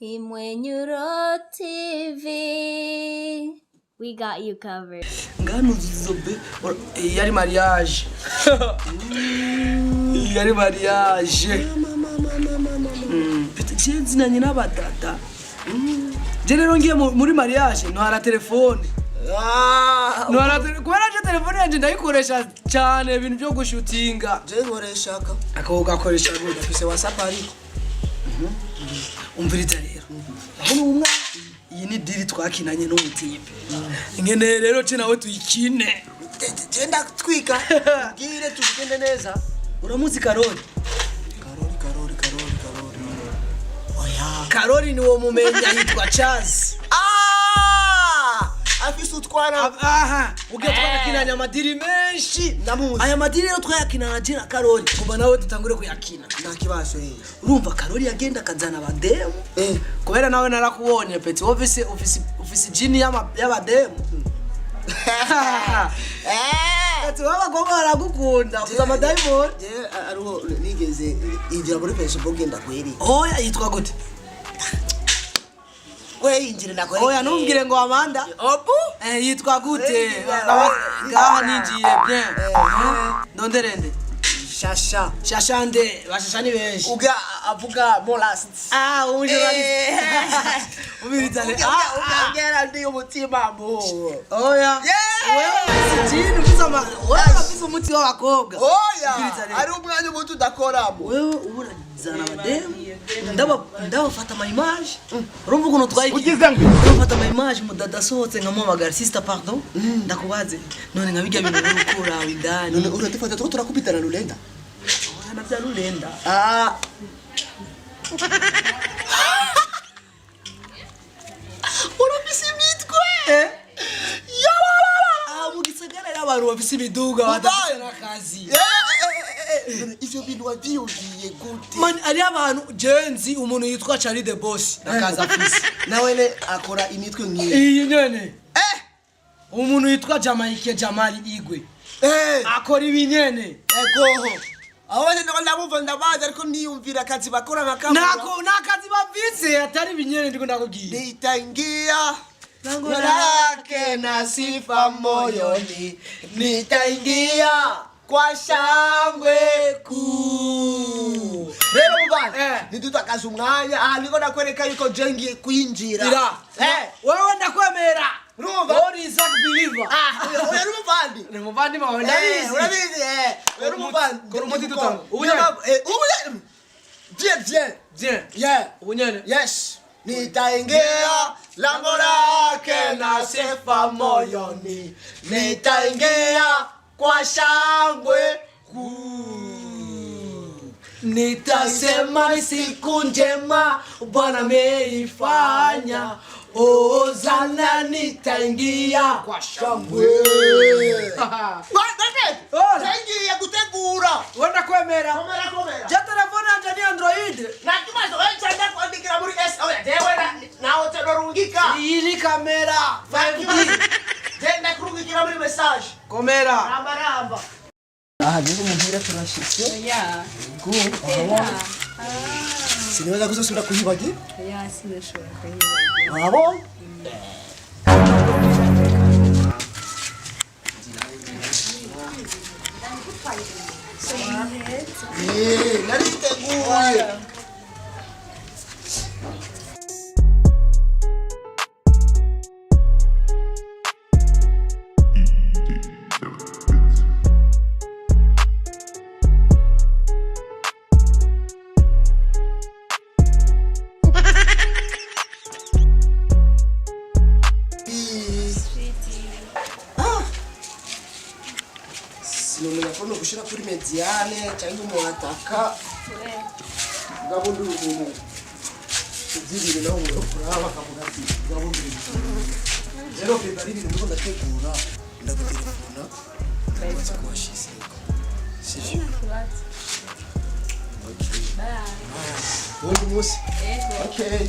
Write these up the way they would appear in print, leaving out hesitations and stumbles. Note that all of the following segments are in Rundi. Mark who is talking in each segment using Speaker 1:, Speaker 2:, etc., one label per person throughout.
Speaker 1: Imwenyuro TV. We got you covered.
Speaker 2: Ngano zizobe yari mariage. Yari mariage. Pete zinanye n'abadada. Je rero ngiye muri mariage ntwara telefone. Ntwara telefone yanje ndayikoresha cyane ibintu byo gushutinga.
Speaker 3: Je nkoresha
Speaker 2: ako gakoresha gute afise WhatsApp ariko. Umviriza rero. Aho umwe iyi ni diri twakinanye n'umutipe. Ngene rero cyo nawe tuyikine.
Speaker 3: Je ndatwika. Bwire tugende neza.
Speaker 2: Uramuzi Karoli?
Speaker 3: Oya.
Speaker 2: Karoli ni wo mumenya yitwa Chance.
Speaker 3: Afise utwana.
Speaker 2: Aha, ugiye twakinanya amadiri menshi.
Speaker 3: Ndamuzi.
Speaker 2: Aya madiri rero twayakinana je na Karoli. Kuba nawe tutangure kuyakina.
Speaker 3: Nta kibazo
Speaker 2: Urumva Karoli yagenda akazana abademu. Kubera nawe narakubonye peti office jini y'abademu. Ati wabagomba baragukunda uza amadayimoni.
Speaker 3: Je ariho nigeze injira muri Facebook ndakweri.
Speaker 2: Oya yitwa gute?
Speaker 3: We injira ndakweri.
Speaker 2: Oya ntumbwire ngo Amanda.
Speaker 3: Opu?
Speaker 2: Yitwa gute? Ngaha ninjiye bien. Ndonderende. Shashande, bashasha ni benshi.
Speaker 3: Uga avuga molast.
Speaker 2: Uje ubiriza le.
Speaker 3: Ugera ndi umutima mbo.
Speaker 2: Oya. Wewe sijini kuzama. Wewe kabisa umuti w'abakobwa.
Speaker 3: Oya. Ari umwanya umuti udakoramo.
Speaker 2: Wewe uburazana abademu. Ndabafata ama image. Urumva ukuntu twayiki.
Speaker 3: Ugize ngo
Speaker 2: ndabafata ama image mudada sohotse nkamumagara sister pardon. Ndakubaze. None nkabijya bintu gukura indani.
Speaker 3: None uradufata turakubitana Rulenda.
Speaker 2: Nabya Rulenda.
Speaker 3: Urabisi mitwe.
Speaker 2: Mugisagara y'abantu bafise ibiduga badafite n'akazi.
Speaker 3: Ivyo bintu wavyiyumviye gute?
Speaker 2: Man ari abantu jenzi umuntu yitwa Charlie the Boss nakaza afise.
Speaker 3: Nawene akora imitwe nkiyi.
Speaker 2: Iyi nyene. Umuntu yitwa Jamaica Jamali Igwe. Akora ibinyene.
Speaker 3: Egoho. Aho ndiko ndabumva ndabaza ariko niyumvira akazi bakora nkakamwe.
Speaker 2: Nakazi bavise atari ibinyene ndiko ndakugiye.
Speaker 3: Nitaingia lango lake na sifa moyoni. Nitaingia kwa shangwe kuu. Rero mubana nidutakaza umwanya niko nakwereka yuko jengiye kwinjira.
Speaker 2: Wewe ndakwemera.
Speaker 3: Rumva
Speaker 2: ori Isaac believer.
Speaker 3: Oya rumuvandi.
Speaker 2: Rumuvandi mawe ndabizi.
Speaker 3: Urabizi Oya rumuvandi.
Speaker 2: Korumuti tutanga. Bien.
Speaker 3: Yeah.
Speaker 2: Ubunyene.
Speaker 3: Yes. Nitaingia lango lake na sifa moyoni. Nitaingia kwa shangwe kuu.
Speaker 2: Nitasema siku njema Bwana ameifanya. Ozana nitaingia kwa shangwe.
Speaker 3: Nitaingia kutegura.
Speaker 2: Wenda kwemera.
Speaker 3: Komera.
Speaker 2: Ja telefone anje ni Android.
Speaker 3: Na kimazo chanda kuandikira muri S. Oya dewe na otorungika.
Speaker 2: Iyi kamera 5D.
Speaker 3: Tenda kurungikira muri message.
Speaker 2: Komera.
Speaker 3: Ramba. Nizo muhira turashitse.
Speaker 1: Yeah.
Speaker 3: Good. Sineweza kuzosubira kuhibagi?
Speaker 1: Yeah, sinashobora kuhibagira.
Speaker 3: Abo? Nariteguye. Sinumenya ko no gushira kuri mediane cyangwa umuhataka. Gabundi umuntu. Uzibire naho ngo kuraba akavuga ati gabundi. Rero peta ari ibintu ndategura ndagutelefona. Ndabaza ko washize. Sivyo. Okay. Bye. Bonne nuit. Okay.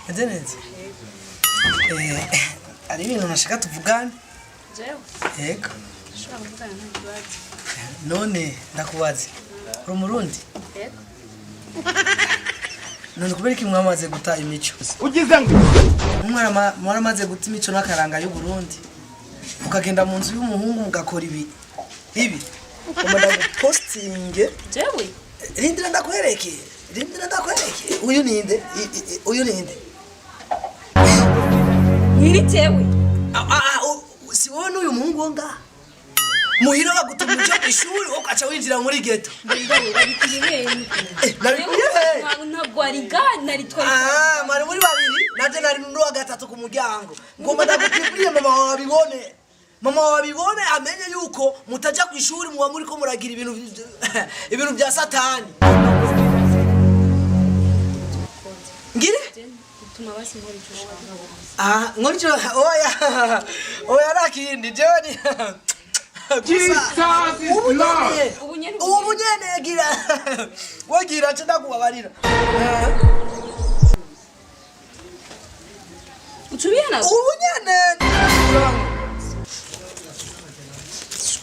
Speaker 2: Meze neza. Ari ibintu nashaka tuvugane.
Speaker 1: Jewe.
Speaker 2: Yego.
Speaker 1: Ushobora kuvugana nta kibazo.
Speaker 2: None ndakubaze. Uri Umurundi?
Speaker 1: Yego.
Speaker 2: None kubera iki mwamaze guta imico?
Speaker 3: Ugize ngo
Speaker 2: Mwaramaze guta imico n'akaranga y'u Burundi. Ukagenda mu nzu y'umuhungu mugakora ibi. Umanda postinge.
Speaker 1: Jewe.
Speaker 2: Rindira ndakwereke. Uyu ninde?
Speaker 1: Nyiri jewe.
Speaker 2: Si wowe n'uyu muhungu wo ngaha. Muhira bagutuma uje ku ishuri ukaca winjira muri ghetto.
Speaker 1: Ntabwo ari gani nari twari.
Speaker 2: Mari muri babiri naje nari n'uwa gatatu ku muryango. Ngomba ndakubwira mama wawe abibone. Mama wawe abibone amenye yuko mutaja ku ishuri muba muri ko muragira ibintu bya satani. Ngire?
Speaker 1: Tuma basi nkora icyo.
Speaker 2: Nkora icyo oya nakindi jewe ni ubu nyene gira wagira cyo ndakubabarira.
Speaker 1: Ucubihana?
Speaker 2: Ubu nyene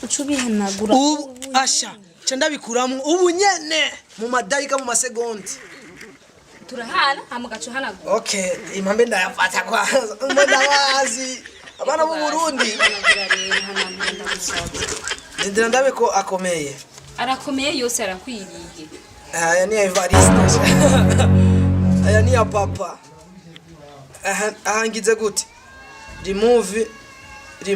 Speaker 1: Ucubihanagura.
Speaker 2: ubu asha cyo ndabikuramwe ubu nyene mu madayika mu masegonda.
Speaker 1: Turahana hamagacu hanagura.
Speaker 2: Okay, impambe ndayafata kwa ndabazi abana b'u Burundi. Ndira ndabe ko akomeye.
Speaker 1: Arakomeye yose arakwiriye.
Speaker 2: Aya ni Evariste. Aya ni ya papa. Ahangize gute? Remove ni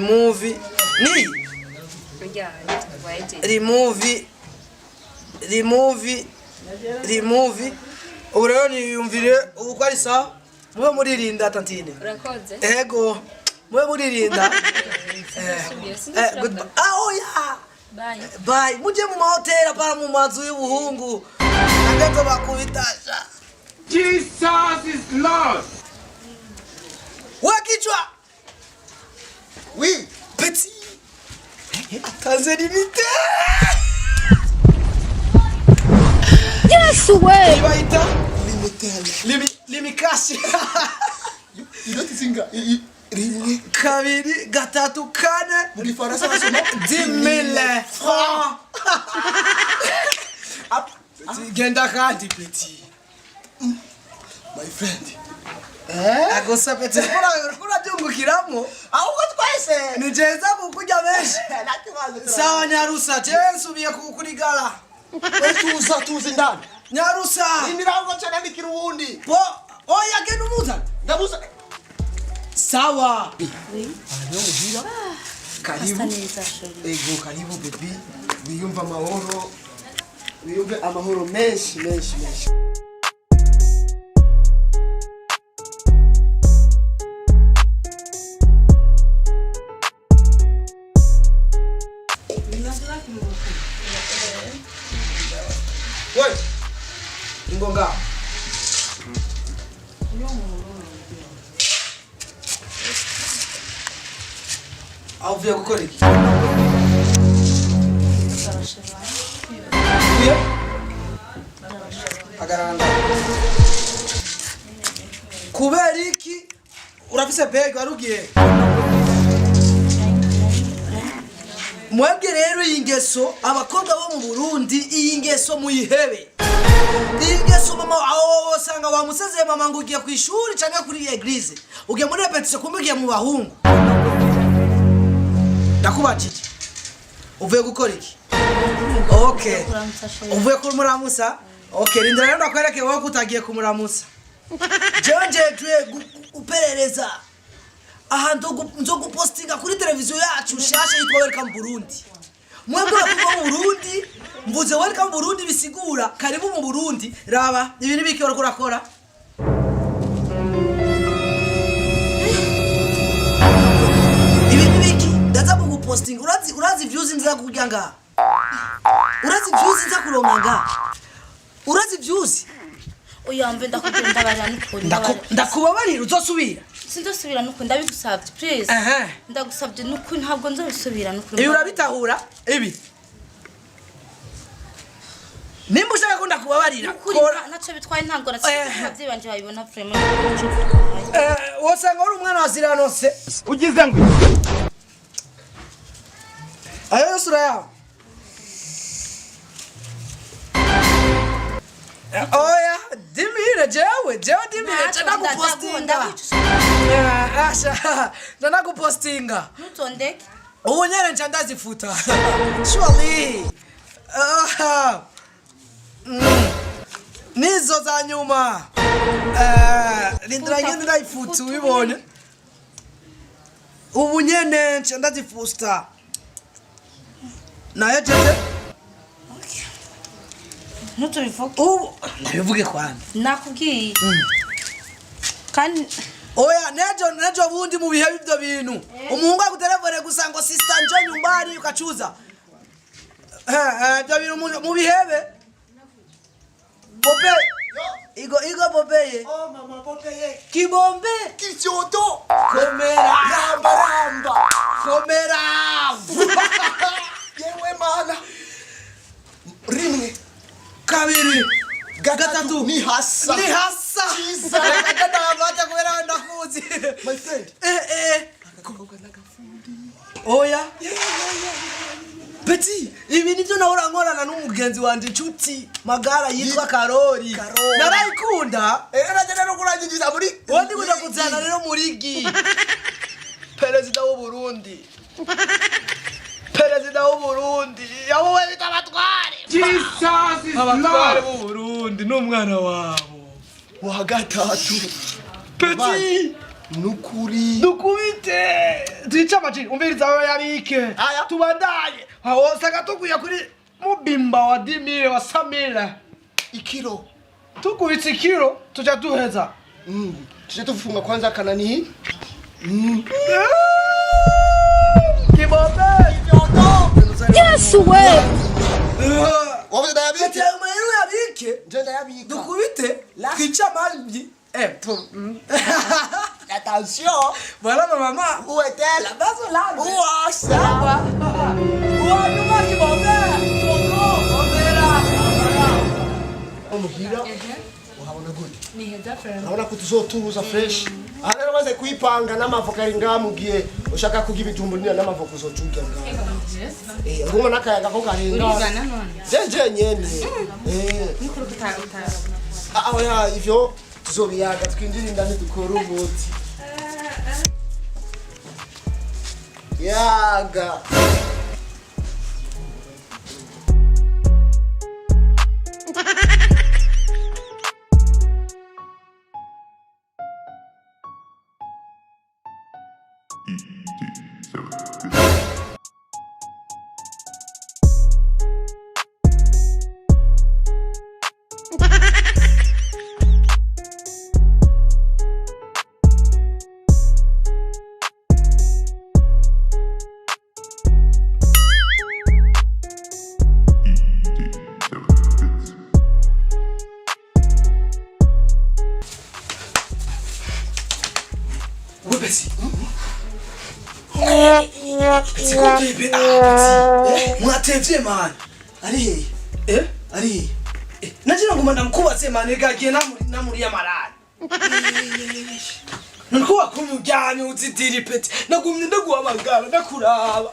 Speaker 2: remove ubu rero niyumvire ubu ko ari sawa mube muririnda tantine.
Speaker 1: Urakoze.
Speaker 2: Ego mube muririnda. Bye. Muje mu mahoteli para mu mazu y'ubuhungu. Nageze bakubitasha.
Speaker 3: Jesus is Lord.
Speaker 2: Wakichwa.
Speaker 3: Oui.
Speaker 2: Petit. Tanzanite.
Speaker 1: Yes way.
Speaker 2: Ibaita.
Speaker 3: Limitele.
Speaker 2: Limikashi.
Speaker 3: Iroti zinga. Rimwe.
Speaker 2: Kabiri gatatu kane.
Speaker 3: Muri Faransa basoma
Speaker 2: 10,000 francs. Genda kandi petit.
Speaker 3: My friend.
Speaker 2: Agosa petit. Kura jungukiramo.
Speaker 3: Ahubwo twese.
Speaker 2: Nijeza kukurya benshi. Sawa Nyarusa, nsubiye kukurigala.
Speaker 3: Tuzi ndani.
Speaker 2: Nyarusa.
Speaker 3: Imirango cyane ndikira ubundi.
Speaker 2: Oya genda umuza.
Speaker 3: Ndabuza.
Speaker 2: Sawa.
Speaker 3: Ariyo muhira. Karibu. Ego karibu baby. Wiyumva amahoro. Wiyumve amahoro menshi.
Speaker 2: Wewe. Ingonga. Avuye gukora iki? Agaranga. Kubera iki urafise bag warugiye? Mwebwe rero iyi ngeso abakobwa bo mu Burundi iyi ngeso muyihebe. Iyi ngeso mama aho usanga wamusezeye mama ngo ugiye ku ishuri cyangwa kuri eglise. Ugiye muri repetition kumbigiye mu bahungu. Ndakubajije. Uvuye gukora iki? Okay. Uvuye kuri muramusa? Okay, rindira rero ndakwereke wowe kutagiye kumuramusa. Jewe uperereza. Aha nzogu postinga kuri televiziyo yacu shasha yitwa Welcome Burundi. Mwebwe kuva mu Burundi, mvuze Welcome Burundi bisigura karibu mu Burundi. Raba ibintu biki wari kurakora? Ibintu biki ndaza mu posting urazi views nza kujya nga. Urazi views nza kuronka nga. Urazi views?
Speaker 1: Uyamve ndakugenda barani kuri.
Speaker 2: Ndakubabarira uzosubira.
Speaker 1: Sindosubira nuko ndabigusabye please. Ndagusabye nuko ntabwo nzobisubira nuko.
Speaker 2: Iyo urabitahura ibi. Nimba ushaka ko ndakubabarira
Speaker 1: Kuri
Speaker 2: kora
Speaker 1: naco bitwaye ntango na abavyeyi banje babibona vraiment.
Speaker 2: wosanga uri umwana wa Ziranose
Speaker 4: ugize ngo
Speaker 2: ayo sura yawe oya dimire jewe dimire ndanagupostinga asha ndanagupostinga
Speaker 1: Ntutondeke.
Speaker 2: ubu nyene nca ndazifuta surely nizo za nyuma rindira ngende ndayifutse ubibonye ubu nyene nca ndazifusta nayo jeje
Speaker 1: Ntutubivuge.
Speaker 2: ubu nabivuge kwanza
Speaker 1: Nakubwiye. Kandi
Speaker 2: oya nejo bundi mu bihe bivyo bintu umuhungu akutelefone gusa ngo sister njo nyumbani ukachuza byo bintu mu bihebe Pope igo Popeye
Speaker 3: Oh mama Popeye.
Speaker 2: kibombe
Speaker 3: Kichoto.
Speaker 2: komera
Speaker 3: Ramba.
Speaker 2: komera
Speaker 3: Yewe mana. Rimwe.
Speaker 2: kabiri
Speaker 3: Gatatu. Ni hasa.
Speaker 2: ni hasa
Speaker 3: Chiza.
Speaker 2: ndabata kubera ndakuzi
Speaker 3: My friend.
Speaker 2: oya Peti, ibi nivyo nahora nkorana n'umugenzi wanje inshuti magara yitwa Karori. Narayikunda.
Speaker 3: Najya no kurangiza muri.
Speaker 2: Wondi kuja kuzana rero murigi. Perezida w'u Burundi. Perezida w'u Burundi. Yawowe bitabatware.
Speaker 4: Jesus is
Speaker 2: Abatware
Speaker 4: Lord.
Speaker 2: b'u Burundi n'umwana wabo.
Speaker 3: Wa gatatu.
Speaker 2: Peti,
Speaker 3: Nukuri.
Speaker 2: dukubite. Twica amacini, umviriza aho yabike.
Speaker 3: Aya.
Speaker 2: Tubandanye. Aho tukuye kuri Mubimba wa Dimire wa Samira.
Speaker 3: Ikiro.
Speaker 2: Tukubitse ikiro tuja duheza.
Speaker 3: Tuje tufunga kwanza kanani.
Speaker 2: Kibombe.
Speaker 1: Yes we.
Speaker 3: Wavuze dayabike.
Speaker 2: Ati amayero yabike.
Speaker 3: Je dayabika.
Speaker 2: Dukubite. Twica amabyi.
Speaker 3: Attention.
Speaker 2: Voilà ma maman.
Speaker 3: Où est-elle?
Speaker 2: La base là.
Speaker 3: Où ça?
Speaker 2: Uwa nyuma kibombe.
Speaker 3: Umuhira. Uhabona gute? Ni heza friend. Naona kutuzotuza fresh. Rero maze kuipanga n'amavoka ari ngamugiye ushaka kugira ibijumbu nina n'amavoka uzocuka ngaho. Urumva nakayaga ko karenga.
Speaker 1: Uribana none.
Speaker 3: Jeje nyene.
Speaker 1: Niko rutata.
Speaker 3: Oya ivyo tuzobiyaga twinjira indani dukora umuti. Yaga.
Speaker 2: Webesi. Sikubebe mwatevye man.
Speaker 3: Ari ari
Speaker 2: Najina ngoma ndamkubatse man gagiye namuri ya marari. Nkuba kumujyanye uzidiri peti. Nagumye ndaguhamagara ndakuraba.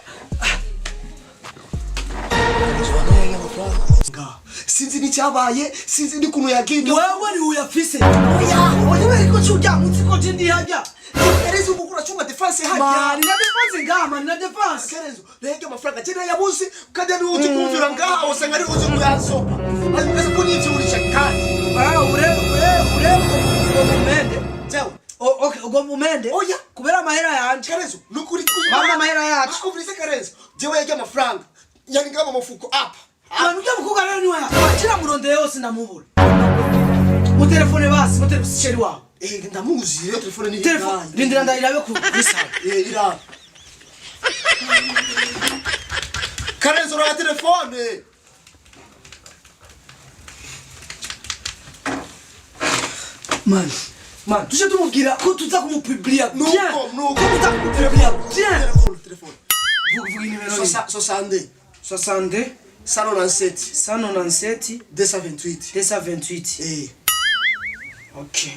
Speaker 3: sinzi n'icyabaye sinzi n'ukuntu yagiye
Speaker 2: Wewe ni uyafise. Oya ariko cyujya munsi ko ndi hajya.
Speaker 3: Kerezo gukura chunga defense hajya
Speaker 2: Man na defense ngama na defense.
Speaker 3: Kerezo rege amafaranga cyane yabuze kandi ni uzi kumvira ngaha usanga ari uzi kuyasopa ari kunyica uri shakati
Speaker 2: Ure umende.
Speaker 3: Jewe
Speaker 2: Okay, ugo umende.
Speaker 3: Oya
Speaker 2: Kubera amahera yanje.
Speaker 3: Kerezo nukuri
Speaker 2: Mama amahera yacu.
Speaker 3: Nakuvurize Kerezo jewe yage amafaranga yani ngaba mufuko apa
Speaker 2: Abantu byamukuga rero ni waya. Akira muronde yose ndamubura. Mu telefone basi, mu telefone sheri wawe.
Speaker 3: ndamuzi rero telefone ni
Speaker 2: Telefone rindira ndayirabe ku bisa.
Speaker 3: ira Kerezo ra telefone
Speaker 2: Man, tuje tumubwira ko tuza kumupublia.
Speaker 3: nuko
Speaker 2: Ko tuza kumupublia. Bien.
Speaker 3: telefone
Speaker 2: Vuga nimero
Speaker 3: 60
Speaker 2: 60. 197
Speaker 3: 228
Speaker 2: 228. Ok.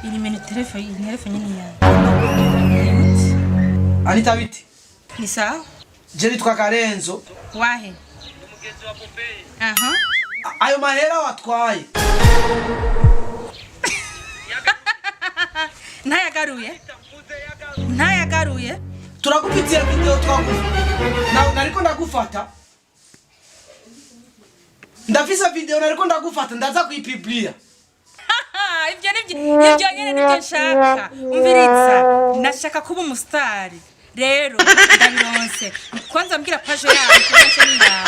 Speaker 1: Ili meni telefone nyine ya.
Speaker 2: Anita biti?
Speaker 1: Ni sawa?
Speaker 2: Je nitwa Karenzo.
Speaker 1: Wahe. Aha.
Speaker 2: Ayo mahera watwaye.
Speaker 1: Ntayagaruye.
Speaker 2: Turakufitiye video twagufa. Nariko ndagufata. Ndafisa video nariko ndagufata ndaza kuyipublia.
Speaker 1: Ibyo nyene nibyo nshaka. Umviriza, nashaka kuba umustar. Rero ndabironse. Kwanza mbwira page yawe kuko nshaka